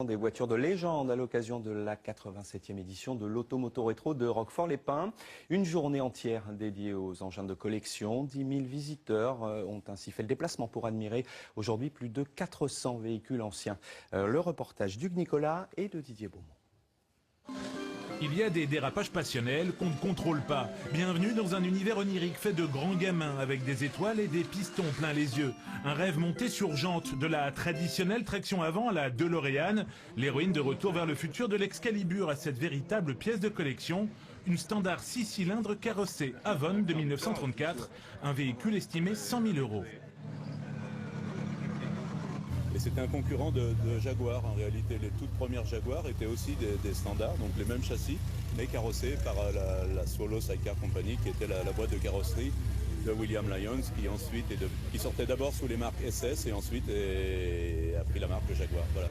Des voitures de légende à l'occasion de la 87e édition de l'Automoto Rétro de Roquefort-les-Pins. Une journée entière dédiée aux engins de collection. 10 000 visiteurs ont ainsi fait le déplacement pour admirer aujourd'hui plus de 400 véhicules anciens. Le reportage d'Hugues Nicolas et de Didier Beaumont. Il y a des dérapages passionnels qu'on ne contrôle pas. Bienvenue dans un univers onirique fait de grands gamins avec des étoiles et des pistons plein les yeux. Un rêve monté sur jante, de la traditionnelle traction avant à la DeLorean, l'héroïne de retour vers le futur de l'Excalibur à cette véritable pièce de collection, une standard 6 cylindres carrossée Avon de 1934, un véhicule estimé 100 000 €. Et c'était un concurrent de Jaguar en réalité. Les toutes premières Jaguar étaient aussi des standards, donc les mêmes châssis, mais carrossés par la Swallow Sidecar Company, qui était la boîte de carrosserie de William Lyons, qui sortait d'abord sous les marques SS et ensuite a pris la marque Jaguar. Voilà.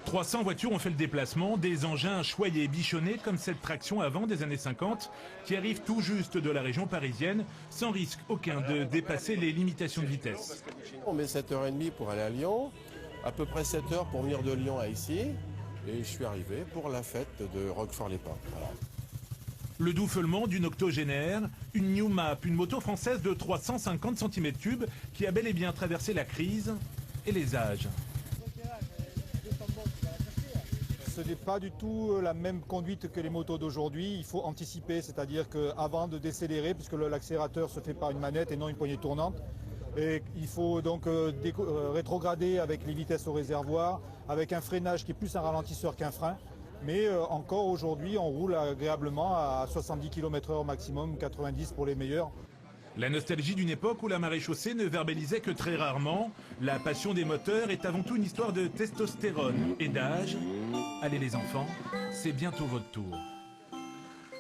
300 voitures ont fait le déplacement, des engins choyés et bichonnés comme cette traction avant des années 50 qui arrive tout juste de la région parisienne sans risque aucun de dépasser les limitations de vitesse. On met 7h30 pour aller à Lyon, à peu près 7 heures pour venir de Lyon à ici, et je suis arrivé pour la fête de Roquefort-les-Pins. Voilà. Le doux feulement d'une octogénaire, une New Map, une moto française de 350 cm3 qui a bel et bien traversé la crise et les âges. Ce n'est pas du tout la même conduite que les motos d'aujourd'hui. Il faut anticiper, c'est-à-dire qu'avant de décélérer, puisque l'accélérateur se fait par une manette et non une poignée tournante, et il faut donc rétrograder avec les vitesses au réservoir, avec un freinage qui est plus un ralentisseur qu'un frein. Mais encore aujourd'hui, on roule agréablement à 70 km/h maximum, 90 pour les meilleurs. La nostalgie d'une époque où la maréchaussée ne verbalisait que très rarement. La passion des moteurs est avant tout une histoire de testostérone et d'âge. Allez les enfants, c'est bientôt votre tour.